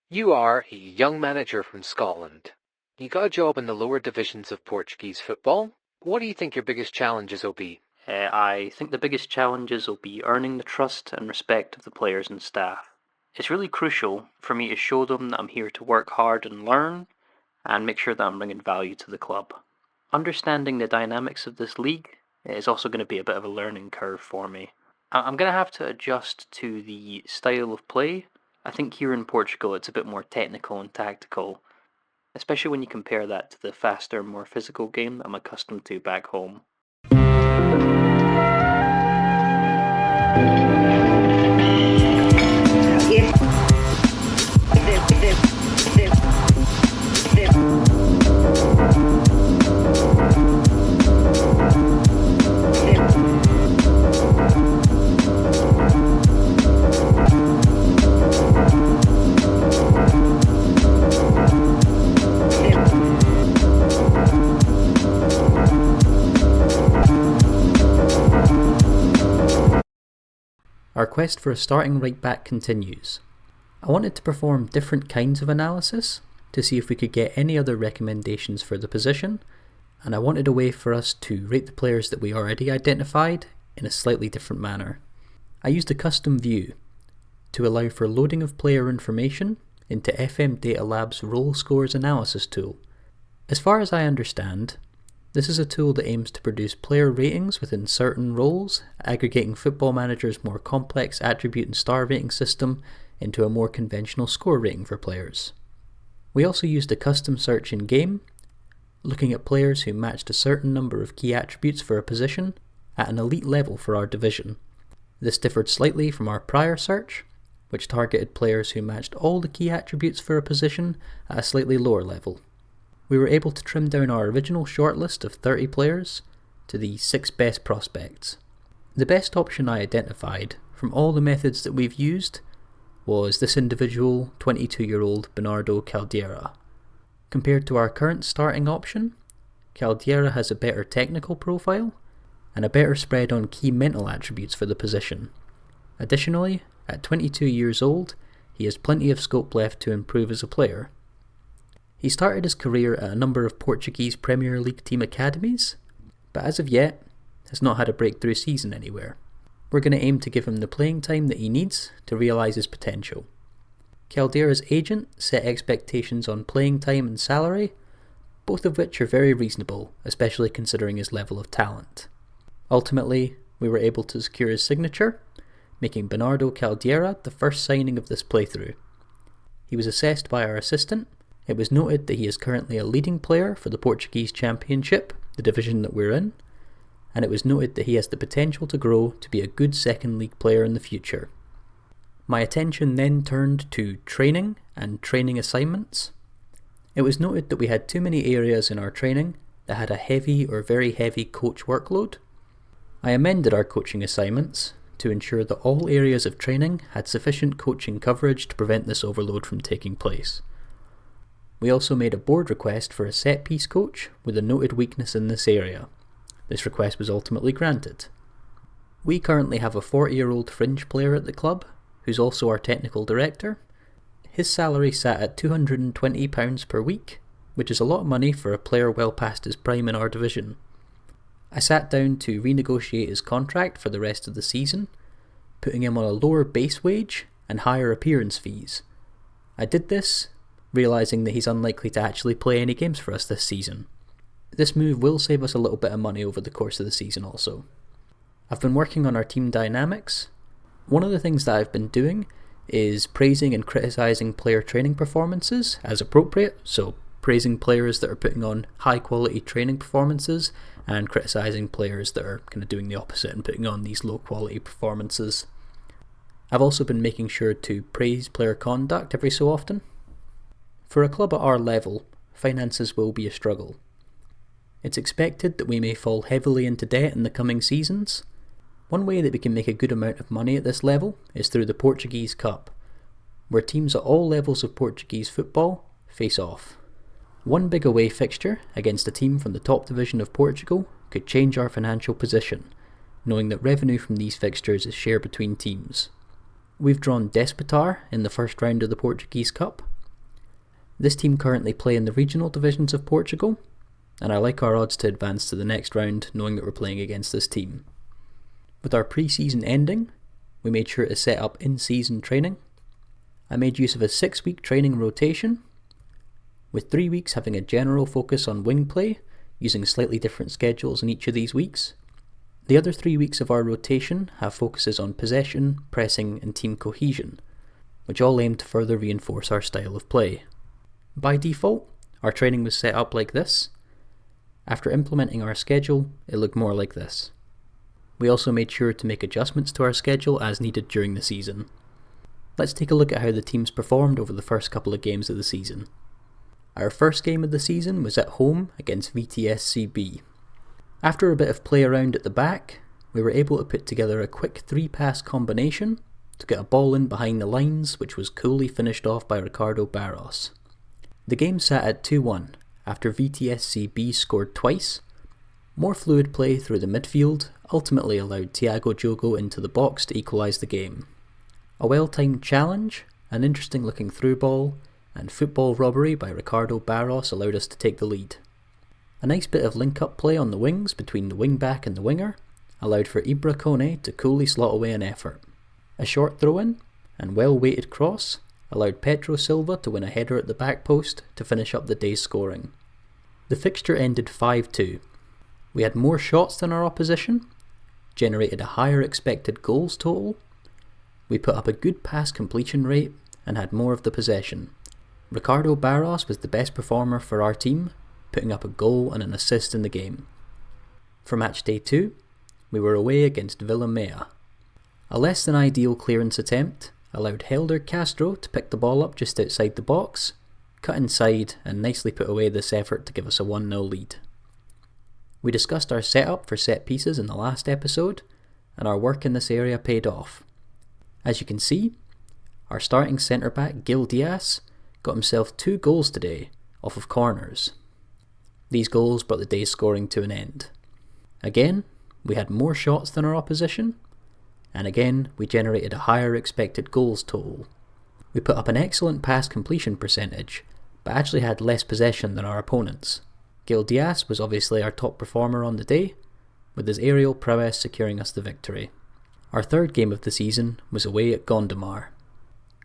You are a young manager from Scotland. You got a job in the lower divisions of Portuguese football. What do you think your biggest challenges will be? I think the biggest challenges will be earning the trust and respect of the players and staff. It's really crucial for me to show them that I'm here to work hard and learn, and make sure that I'm bringing value to the club. Understanding the dynamics of this league is also going to be a bit of a learning curve for me. I'm going to have to adjust to the style of play. I think here in Portugal it's a bit more technical and tactical, especially when you compare that to the faster, more physical game I'm accustomed to back home. Our quest for a starting right back continues. I wanted to perform different kinds of analysis to see if we could get any other recommendations for the position, and I wanted a way for us to rate the players that we already identified in a slightly different manner. I used a custom view to allow for loading of player information into FM Data Lab's role scores analysis tool. As far as I understand, this is a tool that aims to produce player ratings within certain roles, aggregating Football Manager's more complex attribute and star rating system into a more conventional score rating for players. We also used a custom search in-game, looking at players who matched a certain number of key attributes for a position at an elite level for our division. This differed slightly from our prior search, which targeted players who matched all the key attributes for a position at a slightly lower level. We were able to trim down our original shortlist of 30 players to the 6 best prospects. The best option I identified from all the methods that we've used was this individual, 22-year-old Bernardo Caldera. Compared to our current starting option, Caldera has a better technical profile and a better spread on key mental attributes for the position. Additionally, at 22 years old, he has plenty of scope left to improve as a player. He started his career at a number of Portuguese Premier League team academies, but as of yet, has not had a breakthrough season anywhere. We're going to aim to give him the playing time that he needs to realise his potential. Caldera's agent set expectations on playing time and salary, both of which are very reasonable, especially considering his level of talent. Ultimately, we were able to secure his signature, making Bernardo Caldera the first signing of this playthrough. He was assessed by our assistant. It was noted that he is currently a leading player for the Portuguese Championship, the division that we're in, and it was noted that he has the potential to grow to be a good second league player in the future. My attention then turned to training and training assignments. It was noted that we had too many areas in our training that had a heavy or very heavy coach workload. I amended our coaching assignments to ensure that all areas of training had sufficient coaching coverage to prevent this overload from taking place. We also made a board request for a set-piece coach with a noted weakness in this area. This request was ultimately granted. We currently have a 40-year-old fringe player at the club, who's also our technical director. His salary sat at £220 per week, which is a lot of money for a player well past his prime in our division. I sat down to renegotiate his contract for the rest of the season, putting him on a lower base wage and higher appearance fees. I did this realising that he's unlikely to actually play any games for us this season. This move will save us a little bit of money over the course of the season also. I've been working on our team dynamics. One of the things that I've been doing is praising and criticising player training performances as appropriate, so praising players that are putting on high quality training performances and criticising players that are kind of doing the opposite and putting on these low quality performances. I've also been making sure to praise player conduct every so often. For a club at our level, finances will be a struggle. It's expected that we may fall heavily into debt in the coming seasons. One way that we can make a good amount of money at this level is through the Portuguese Cup, where teams at all levels of Portuguese football face off. One big away fixture against a team from the top division of Portugal could change our financial position, knowing that revenue from these fixtures is shared between teams. We've drawn Despotar in the first round of the Portuguese Cup, This team currently play in the regional divisions of Portugal, and I like our odds to advance to the next round knowing that we're playing against this team. With our pre-season ending, we made sure to set up in-season training. I made use of a 6-week training rotation, with 3 weeks having a general focus on wing play, using slightly different schedules in each of these weeks. The other 3 weeks of our rotation have focuses on possession, pressing and team cohesion, which all aim to further reinforce our style of play. By default, our training was set up like this. After implementing our schedule, it looked more like this. We also made sure to make adjustments to our schedule as needed during the season. Let's take a look at how the teams performed over the first couple of games of the season. Our first game of the season was at home against VTSCB. After a bit of play around at the back, we were able to put together a quick 3-pass combination to get a ball in behind the lines, which was coolly finished off by Ricardo Barros. The game sat at 2-1 after VTSCB scored twice. More fluid play through the midfield ultimately allowed Thiago Diogo into the box to equalise the game. A well-timed challenge, an interesting looking through ball, and football robbery by Ricardo Barros allowed us to take the lead. A nice bit of link-up play on the wings between the wing-back and the winger allowed for Ibra Kone to coolly slot away an effort. A short throw-in and well-weighted cross allowed Pedro Silva to win a header at the back post to finish up the day's scoring. The fixture ended 5-2. We had more shots than our opposition, generated a higher expected goals total, we put up a good pass completion rate and had more of the possession. Ricardo Barros was the best performer for our team, putting up a goal and an assist in the game. For match day 2, we were away against Vila Mea. A less than ideal clearance attempt allowed Helder Castro to pick the ball up just outside the box, cut inside and nicely put away this effort to give us a 1-0 lead. We discussed our setup for set pieces in the last episode, and our work in this area paid off. As you can see, our starting centre-back Gil Diaz got himself 2 goals today off of corners. These goals brought the day's scoring to an end. Again, we had more shots than our opposition, and again we generated a higher expected goals total. We put up an excellent pass completion percentage, but actually had less possession than our opponents. Gil Diaz was obviously our top performer on the day, with his aerial prowess securing us the victory. Our third game of the season was away at Gondomar.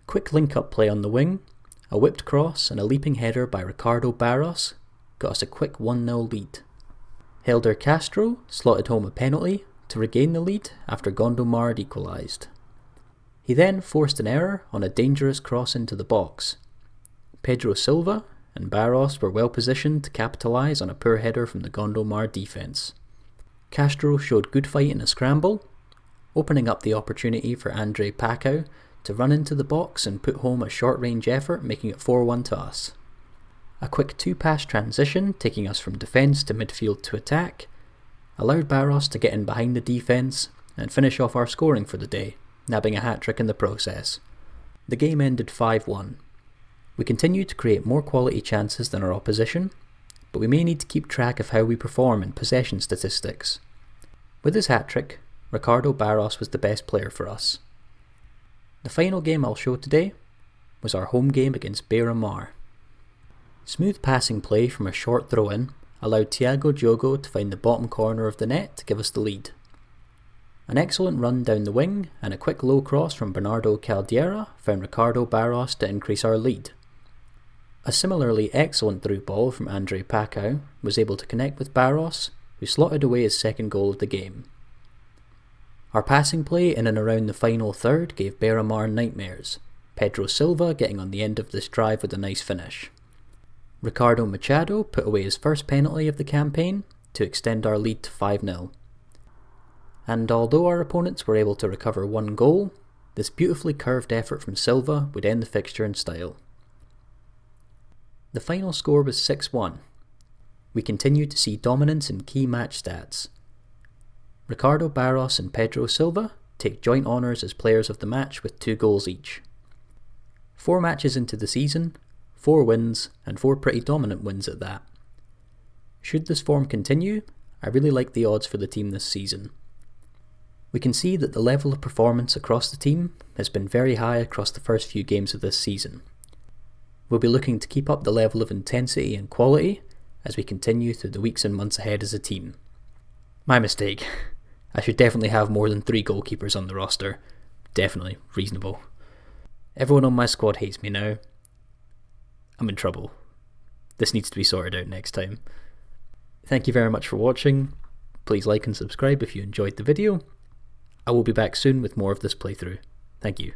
Quick link-up play on the wing, a whipped cross and a leaping header by Ricardo Barros got us a quick 1-0 lead. Helder Castro slotted home a penalty to regain the lead after Gondomar had equalised. He then forced an error on a dangerous cross into the box. Pedro Silva and Barros were well positioned to capitalise on a poor header from the Gondomar defence. Castro showed good fight in a scramble, opening up the opportunity for André Pacau to run into the box and put home a short-range effort, making it 4-1 to us. A quick 2-pass transition, taking us from defence to midfield to attack, allowed Barros to get in behind the defence and finish off our scoring for the day, nabbing a hat-trick in the process. The game ended 5-1. We continued to create more quality chances than our opposition, but we may need to keep track of how we perform in possession statistics. With his hat-trick, Ricardo Barros was the best player for us. The final game I'll show today was our home game against Beira-Mar. Smooth passing play from a short throw-in allowed Thiago Diogo to find the bottom corner of the net to give us the lead. An excellent run down the wing and a quick low cross from Bernardo Caldera found Ricardo Barros to increase our lead. A similarly excellent through ball from André Pacau was able to connect with Barros, who slotted away his second goal of the game. Our passing play in and around the final third gave Beira-Mar nightmares, Pedro Silva getting on the end of this drive with a nice finish. Ricardo Machado put away his first penalty of the campaign to extend our lead to 5-0. And although our opponents were able to recover 1 goal, this beautifully curved effort from Silva would end the fixture in style. The final score was 6-1. We continued to see dominance in key match stats. Ricardo Barros and Pedro Silva take joint honours as players of the match with 2 goals each. 4 matches into the season, 4 wins and 4 pretty dominant wins at that. Should this form continue, I really like the odds for the team this season. We can see that the level of performance across the team has been very high across the first few games of this season. We'll be looking to keep up the level of intensity and quality as we continue through the weeks and months ahead as a team. My mistake. I should definitely have more than 3 goalkeepers on the roster. Definitely reasonable. Everyone on my squad hates me now. I'm in trouble. This needs to be sorted out next time. Thank you very much for watching. Please like and subscribe if you enjoyed the video. I will be back soon with more of this playthrough. Thank you.